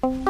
Welcome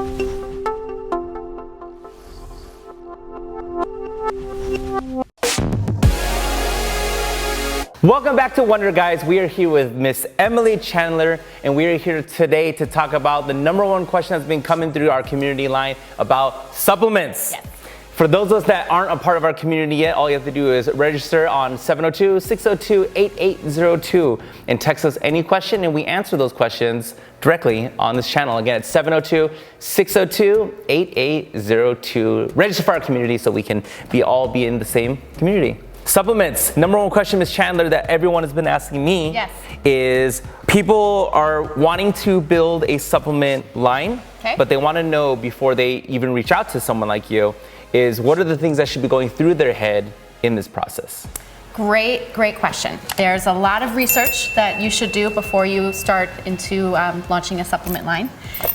back to Wondour, guys. We are here with Miss Emily Chandler, and we are here today to talk about the #1 question that's been coming through our community line about supplements. Yes. For those of us that aren't a part of our community yet, all you have to do is register on 702-602-8802 and text us any question, and we answer those questions directly on this channel. Again, it's 702-602-8802. Register for our community so we can all be in the same community. Supplements. #1 question, Ms. Chandler, that everyone has been asking me is people are wanting to build a supplement line, but they want to know before they even reach out to someone like you is what are the things that should be going through their head in this process? Great question. There's a lot of research that you should do before you start into launching a supplement line,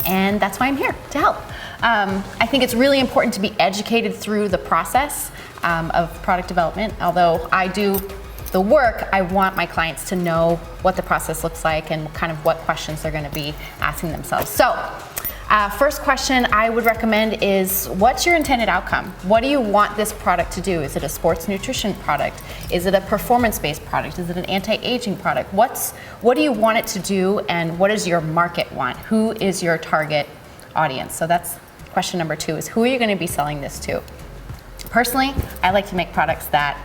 and that's why I'm here to help. I think it's really important to be educated through the process of product development. Although I do the work, I want my clients to know what the process looks like and kind of what questions they're going to be asking themselves. So, first question I would recommend is, what's your intended outcome? What do you want this product to do? Is it a sports nutrition product? Is it a performance-based product? Is it an anti-aging product? What do you want it to do, and what does your market want? Who is your target audience? So that's question number 2, is who are you going to be selling this to? Personally, I like to make products that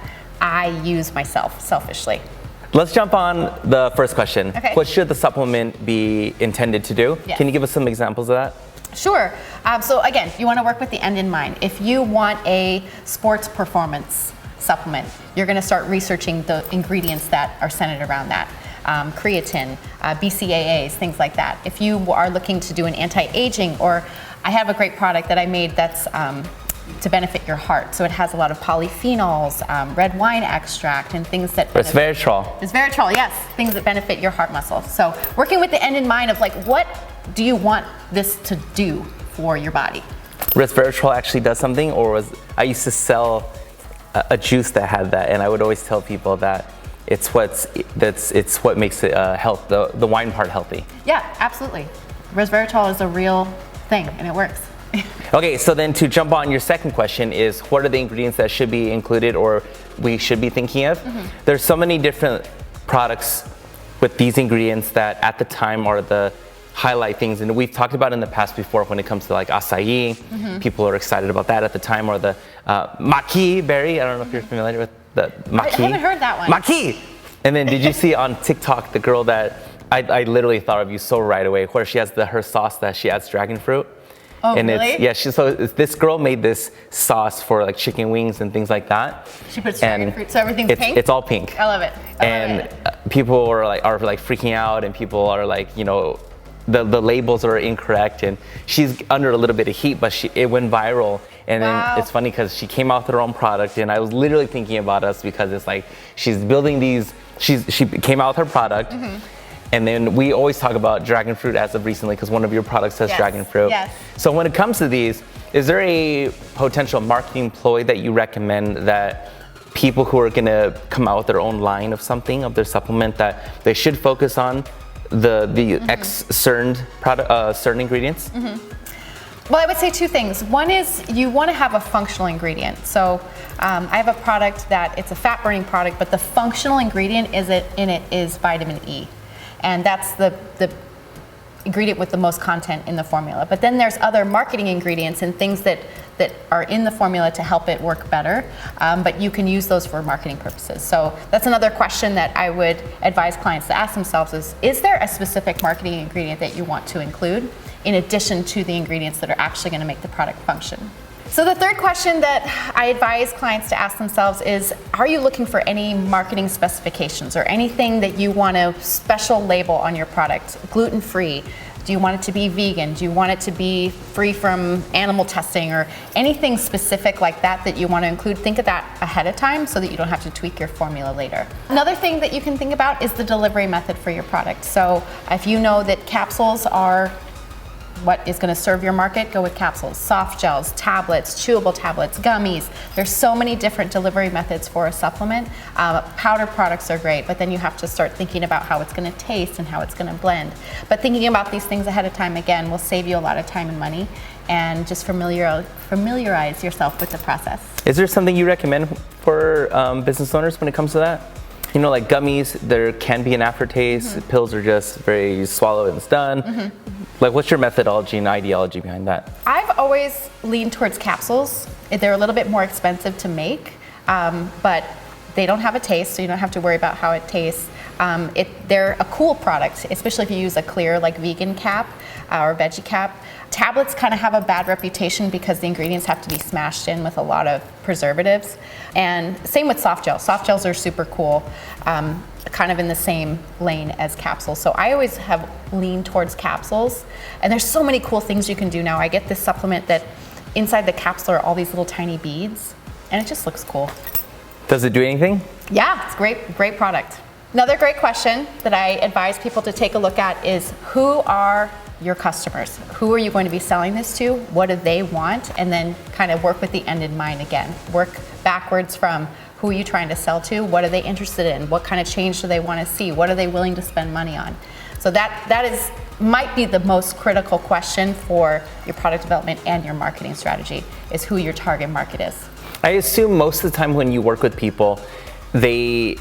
I use myself, selfishly. Let's jump on the first question. Okay. What should the supplement be intended to do? Yes. Can you give us some examples of that? Sure. So again, you want to work with the end in mind. If you want a sports performance supplement, you're going to start researching the ingredients that are centered around that. Creatine, BCAAs, things like that. If you are looking to do an anti-aging, or I have a great product that I made that's to benefit your heart. So it has a lot of polyphenols, red wine extract, and things that... Resveratrol. Resveratrol, yes. Things that benefit your heart muscle. So working with the end in mind of like, what do you want this to do for your body? Resveratrol actually does something, I used to sell a juice that had that, and I would always tell people that it's what makes it the wine part healthy. Yeah, absolutely. Resveratrol is a real thing, and it works. Okay, so then to jump on your second question is, what are the ingredients that should be included or we should be thinking of? There's so many different products with these ingredients that at the time are the highlight things, and we've talked about in the past before when it comes to like acai. People are excited about that at the time, or the maqui berry. I don't know if you're familiar with the maqui. I haven't heard that one. Maqui! And then did you see on TikTok the girl that I literally thought of you so right away, where she has her sauce that she adds dragon fruit. Oh, and really? This girl made this sauce for like chicken wings and things like that. She puts dragon fruit, so everything's pink? It's all pink. I love it. People are like freaking out, and people are like, the labels are incorrect, and she's under a little bit of heat, but it went viral. And then it's funny because she came out with her own product, and I was literally thinking about us because it's like she's building these. She came out with her product. And then we always talk about dragon fruit as of recently because one of your products has dragon fruit. Yes. So when it comes to these, is there a potential marketing ploy that you recommend that people who are going to come out with their own line of something, of their supplement, that they should focus on the certain ingredients? Well, I would say 2 things. One is you want to have a functional ingredient. So I have a product that it's a fat burning product, but the functional ingredient in it is vitamin E. And that's the ingredient with the most content in the formula. But then there's other marketing ingredients and things that are in the formula to help it work better, but you can use those for marketing purposes. So that's another question that I would advise clients to ask themselves is there a specific marketing ingredient that you want to include in addition to the ingredients that are actually going to make the product function? So the third question that I advise clients to ask themselves is, are you looking for any marketing specifications or anything that you want a special label on your product? Gluten-free? Do you want it to be vegan? Do you want it to be free from animal testing, or anything specific like that you want to include? Think of that ahead of time so that you don't have to tweak your formula later. Another thing that you can think about is the delivery method for your product. So if you know that capsules are what is going to serve your market, go with capsules, soft gels, tablets, chewable tablets, gummies. There's so many different delivery methods for a supplement. Powder products are great, but then you have to start thinking about how it's going to taste and how it's going to blend. But thinking about these things ahead of time, again, will save you a lot of time and money, and just familiarize yourself with the process. Is there something you recommend for business owners when it comes to that? You know, like gummies, there can be an aftertaste. Pills are just very swallow and it's done. Like, what's your methodology and ideology behind that? I've always leaned towards capsules. They're a little bit more expensive to make, but they don't have a taste, so you don't have to worry about how it tastes. They're a cool product, especially if you use a clear, like vegan cap or veggie cap. Tablets kind of have a bad reputation because the ingredients have to be smashed in with a lot of preservatives. And same with soft gels. Soft gels are super cool, kind of in the same lane as capsules. So I always have leaned towards capsules. And there's so many cool things you can do now. I get this supplement that inside the capsule are all these little tiny beads, and it just looks cool. Does it do anything? Yeah, it's great product. Another great question that I advise people to take a look at is, who are your customers? Who are you going to be selling this to? What do they want? And then kind of work with the end in mind again. Work backwards from who are you trying to sell to? What are they interested in? What kind of change do they want to see? What are they willing to spend money on? So that might be the most critical question for your product development and your marketing strategy, is who your target market is. I assume most of the time when you work with people, they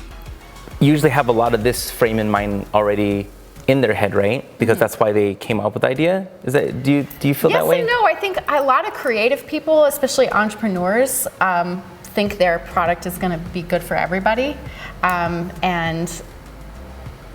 usually have a lot of this frame in mind already in their head, right? Because that's why they came up with the idea. Is that, do you feel that way? Yes and no. I think a lot of creative people, especially entrepreneurs, think their product is going to be good for everybody, and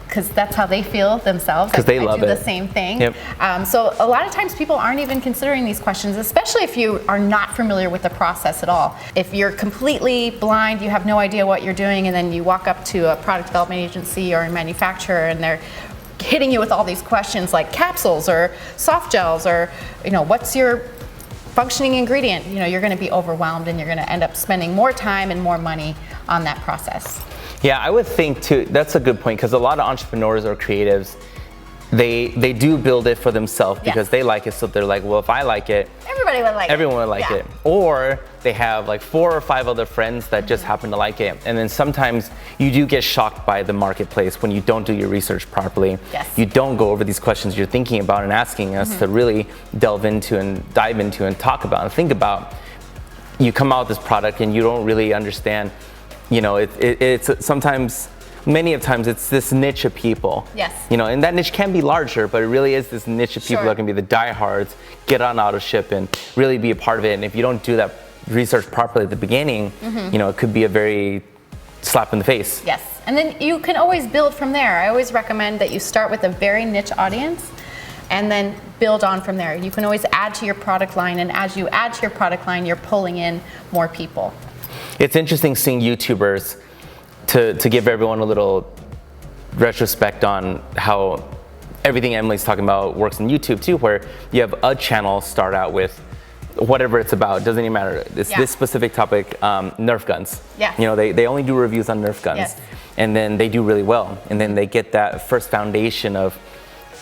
because that's how they feel themselves. Because they love do it. The same thing. Yep. So a lot of times people aren't even considering these questions, especially if you are not familiar with the process at all. If you're completely blind, you have no idea what you're doing, and then you walk up to a product development agency or a manufacturer and they're hitting you with all these questions like capsules or soft gels or, what's your functioning ingredient? You're going to be overwhelmed, and you're going to end up spending more time and more money on that process. Yeah, I would think too, that's a good point, because a lot of entrepreneurs or creatives, they do build it for themselves because they like it, so they're like, well, if I like it, everyone would like it. Or they have like 4 or 5 other friends that just happen to like it. And then sometimes you do get shocked by the marketplace when you don't do your research properly. Yes. You don't go over these questions you're thinking about and asking us to really delve into and dive into and talk about and think about. You come out with this product and you don't really understand, it's sometimes, many of times it's this niche of people. Yes. And that niche can be larger, but it really is this niche of people that can be the diehards, get on auto ship and really be a part of it. And if you don't do that research properly at the beginning, it could be a very slap in the face. Yes. And then you can always build from there. I always recommend that you start with a very niche audience and then build on from there. You can always add to your product line, and as you add to your product line, you're pulling in more people. It's interesting seeing YouTubers, to give everyone a little retrospect on how everything Emily's talking about works on YouTube too, where you have a channel start out with whatever it's about, doesn't even matter. It's this specific topic, Nerf guns. Yeah. They only do reviews on Nerf guns. Yes. And then they do really well. And then they get that first foundation of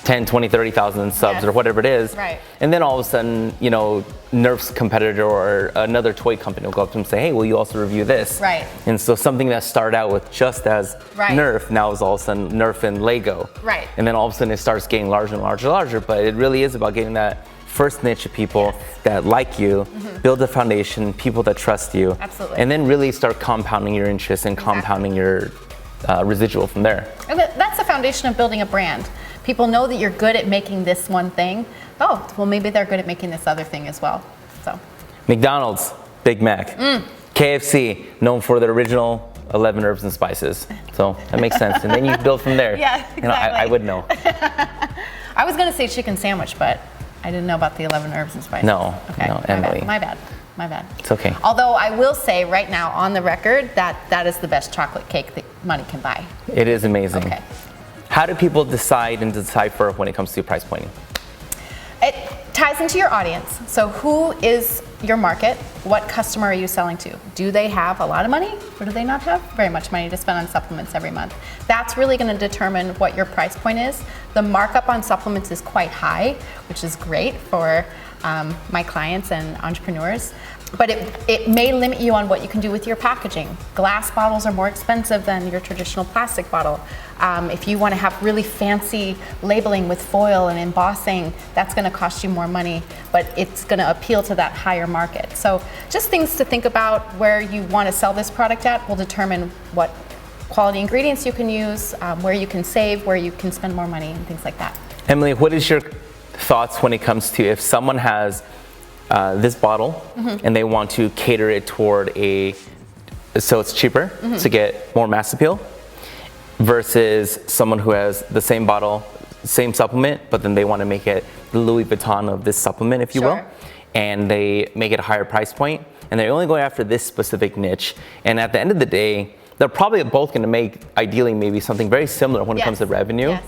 10, 20, 30,000 subs or whatever it is. Right. And then all of a sudden, Nerf's competitor or another toy company will go up to them and say, hey, will you also review this? Right. And so something that started out with just as Nerf now is all of a sudden Nerf and Lego. Right. And then all of a sudden it starts getting larger and larger and larger. But it really is about getting that first niche of people that like you, build a foundation, people that trust you. Absolutely. And then really start compounding your interest and compounding your residual from there. And that's the foundation of building a brand. People know that you're good at making this one thing. Oh, well, maybe they're good at making this other thing as well. So, McDonald's, Big Mac. KFC, known for their original 11 herbs and spices. So that makes sense. And then you build from there. Yeah, exactly. I would know. I was going to say chicken sandwich, but I didn't know about the 11 herbs and spices. No, okay. no, Emily. My bad. It's okay. Although I will say right now on the record that is the best chocolate cake that money can buy. It is amazing. Okay. How do people decide and decipher when it comes to price pointing? It ties into your audience. So who is your market. What customer are you selling to? Do they have a lot of money, or do they not have very much money to spend on supplements every month? That's really going to determine what your price point is. The markup on supplements is quite high, which is great for my clients and entrepreneurs. But it may limit you on what you can do with your packaging. Glass bottles are more expensive than your traditional plastic bottle. If you want to have really fancy labeling with foil and embossing, that's going to cost you more money, but it's going to appeal to that higher market. So just things to think about where you want to sell this product at will determine what quality ingredients you can use, where you can save, where you can spend more money, and things like that. Emily, what is your thoughts when it comes to if someone has this bottle and they want to cater it toward so it's cheaper to get more mass appeal, versus someone who has the same bottle, same supplement, but then they want to make it the Louis Vuitton of this supplement, if you will, and they make it a higher price point, and they're only going after this specific niche. And at the end of the day, they're probably both going to make, ideally, maybe something very similar when it comes to revenue.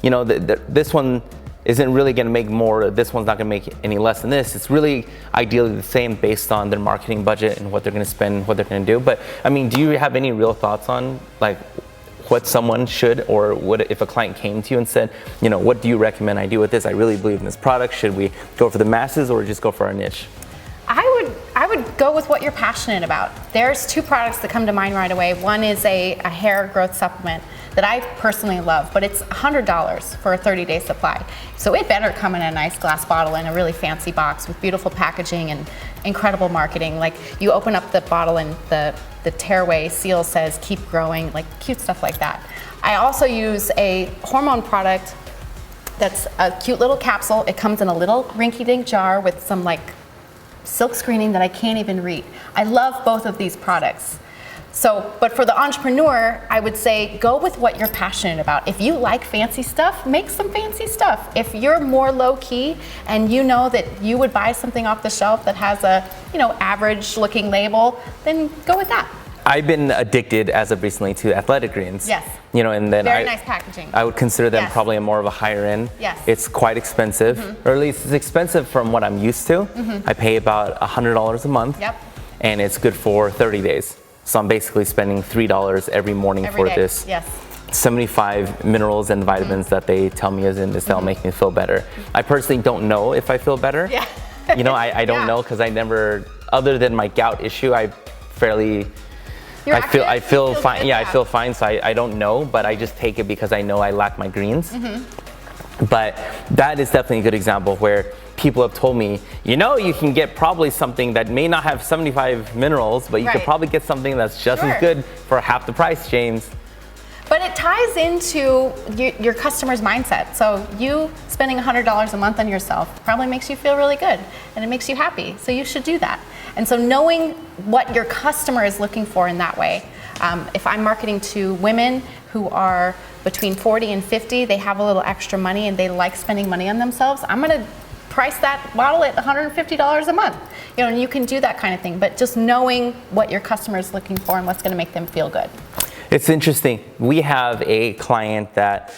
You know, this one isn't really going to make more, this one's not going to make any less than this. It's really ideally the same based on their marketing budget and what they're going to spend, what they're going to do. But I mean, do you have any real thoughts on like what someone should, or what if a client came to you and said, you know, what do you recommend I do with this? I really believe in this product. Should we go for the masses or just go for our niche? I would go with what you're passionate about. There's two products that come to mind right away. One is a hair growth supplement that I personally love, but it's $100 for a 30-day supply. So it better come in a nice glass bottle in a really fancy box with beautiful packaging and incredible marketing. Like you open up the bottle and the tearaway seal says keep growing, like cute stuff like that. I also use a hormone product that's a cute little capsule. It comes in a little rinky-dink jar with some like silk screening that I can't even read. I love both of these products. So, but for the entrepreneur, I would say go with what you're passionate about. If you like fancy stuff, make some fancy stuff. If you're more low key and you know that you would buy something off the shelf that has a, you know, average looking label, then go with that. I've been addicted as of recently to athletic greens. Yes. You know, and then very nice packaging. I would consider them probably more of a higher end. Yes. It's quite expensive, or at least it's expensive from what I'm used to. I pay about $100 a month. Yep. And it's good for 30 days. So I'm basically spending $3 every morning for this. Yes. 75 minerals and vitamins that they tell me is in this that'll make me feel better. I personally don't know if I feel better. Yeah. You know, I don't know, because I never, other than my gout issue, I feel fine. Yeah, I feel fine, so I don't know, but I just take it because I know I lack my greens. But that is definitely a good example where people have told me, you know, you can get probably something that may not have 75 minerals, but you could probably get something that's just as good for half the price, James. But it ties into your customer's mindset. So you spending $100 a month on yourself probably makes you feel really good and it makes you happy. So you should do that. And so knowing what your customer is looking for in that way, if I'm marketing to women who are between 40 and 50, they have a little extra money and they like spending money on themselves, I'm gonna price that bottle at $150 a month. You know, and you can do that kind of thing, but just knowing what your customer is looking for and what's gonna make them feel good. It's interesting. We have a client that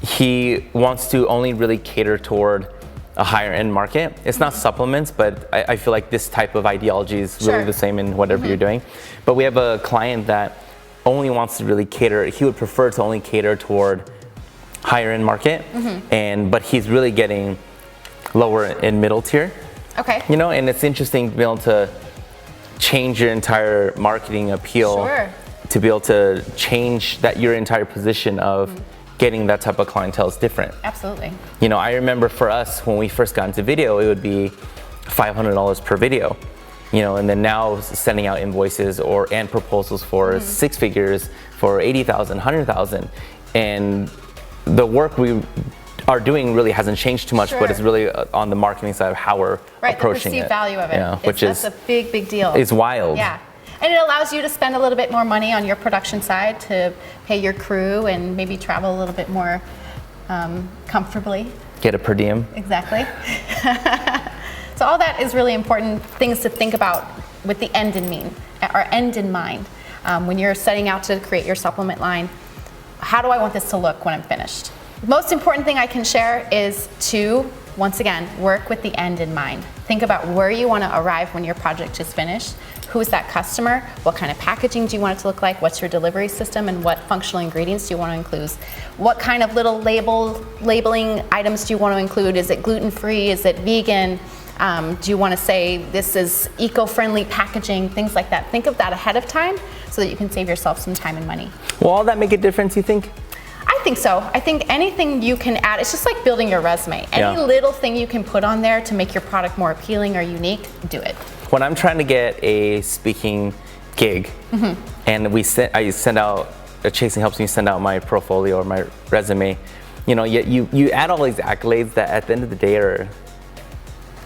he wants to only really cater toward a higher end market. It's not supplements, but I feel like this type of ideology is really the same in whatever you're doing. But we have a client that only wants to really cater, he would prefer to only cater toward higher end market, but he's really getting lower and middle tier. Okay. You know, and it's interesting to be able to change your entire marketing appeal to be able to change that your entire position of getting that type of clientele is different. Absolutely. You know, I remember for us when we first got into video, it would be $500 per video. You know, and then now sending out invoices and proposals for 6 figures for 80,000, 100,000, and the work we are doing really hasn't changed too much, but it's really on the marketing side of how we're approaching the perceived value of it. Yeah, that's a big deal. It's wild. Yeah. And it allows you to spend a little bit more money on your production side to pay your crew and maybe travel a little bit more comfortably. Get a per diem. Exactly. So all that is really important things to think about with the end in mind. When you're setting out to create your supplement line, how do I want this to look when I'm finished? The most important thing I can share is to once again, work with the end in mind. Think about where you want to arrive when your project is finished. Who's that customer? What kind of packaging do you want it to look like? What's your delivery system? And what functional ingredients do you want to include? What kind of little labeling items do you want to include? Is it gluten-free? Is it vegan? Do you want to say this is eco-friendly packaging? Things like that. Think of that ahead of time so that you can save yourself some time and money. Will all that make a difference, you think? I think so. I think anything you can add, it's just like building your resume. Any little thing you can put on there to make your product more appealing or unique, do it. When I'm trying to get a speaking gig, and I send out, Chasing helps me send out my portfolio or my resume, you add all these accolades that at the end of the day are,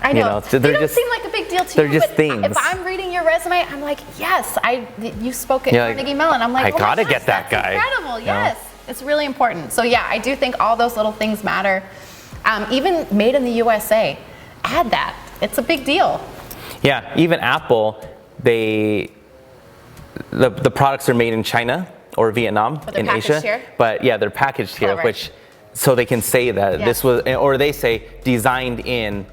I know. They don't seem like a big deal to they're you, just but things. If I'm reading your resume, I'm like, yes, you spoke at Carnegie Mellon. I'm like, I gotta get that guy. Incredible, yes. It's really important. So yeah, I do think all those little things matter. Even made in the USA, add that. It's a big deal. Yeah, even Apple, the products are made in China or Vietnam, in Asia. Here? But yeah, they're packaged here, which so they can say that this was, or they say designed in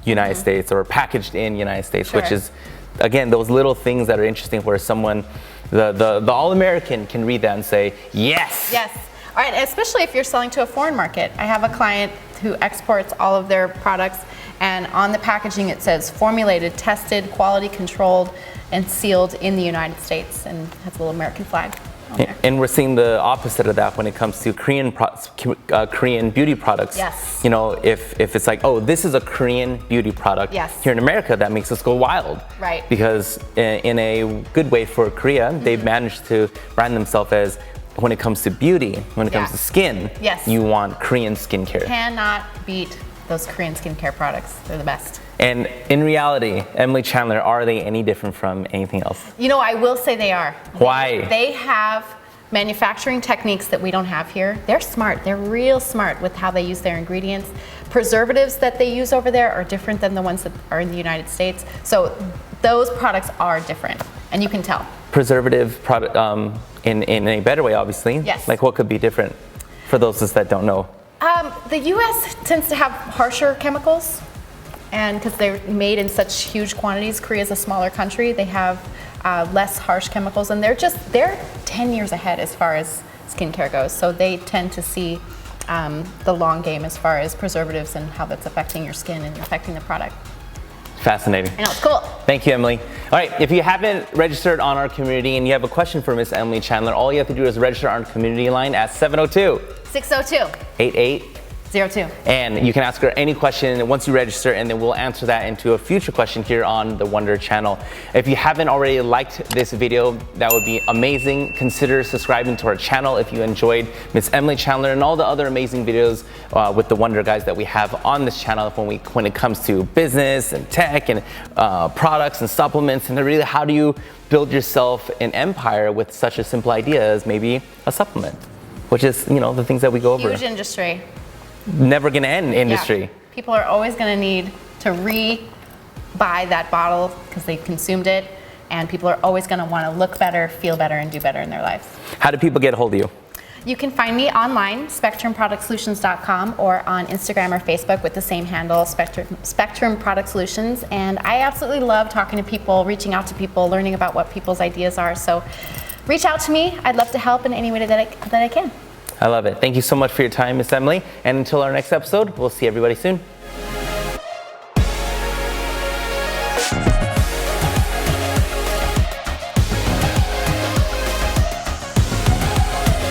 United States or packaged in United States, which is, again, those little things that are interesting where someone, the All-American can read that and say, yes. Yes. All right, especially if you're selling to a foreign market. I have a client who exports all of their products, and on the packaging it says formulated, tested, quality controlled, and sealed in the United States, and has a little American flag. And we're seeing the opposite of that when it comes to Korean beauty products. Yes. If it's like, oh, this is a Korean beauty product. Yes. Here in America, that makes us go wild. Right. Because in a good way for Korea, they've managed to brand themselves as, when it comes to beauty, when it comes to skin, you want Korean skincare. Cannot beat those Korean skincare products. They're the best. And in reality, Emily Chandler, are they any different from anything else? I will say they are. Why? They have manufacturing techniques that we don't have here. They're smart. They're real smart with how they use their ingredients. Preservatives that they use over there are different than the ones that are in the United States. So those products are different, and you can tell. Preservative product in a better way, obviously. Yes. Like what could be different for those that don't know? The U.S. tends to have harsher chemicals, and because they're made in such huge quantities. Korea is a smaller country. They have less harsh chemicals, and they're 10 years ahead as far as skincare goes. So they tend to see the long game as far as preservatives and how that's affecting your skin and affecting the product. Fascinating. I know, it's cool. Thank you, Emily. All right, if you haven't registered on our community and you have a question for Miss Emily Chandler, all you have to do is register on our community line at 702-602-8802. And you can ask her any question once you register, and then we'll answer that into a future question here on the Wondour channel. If you haven't already liked this video, that would be amazing. Consider subscribing to our channel if you enjoyed Miss Emily Chandler and all the other amazing videos with the Wondour guys that we have on this channel when it comes to business and tech and products and supplements, and really how do you build yourself an empire with such a simple idea as maybe a supplement, which is the things that we go over. Huge industry. Never gonna end industry. Yeah. People are always gonna need to re-buy that bottle because they consumed it, and people are always gonna wanna look better, feel better, and do better in their lives. How do people get a hold of you? You can find me online, spectrumproductsolutions.com, or on Instagram or Facebook with the same handle, Spectrum Product Solutions. And I absolutely love talking to people, reaching out to people, learning about what people's ideas are. So reach out to me. I'd love to help in any way that I can. I love it. Thank you so much for your time, Miss Emily. And until our next episode, we'll see everybody soon.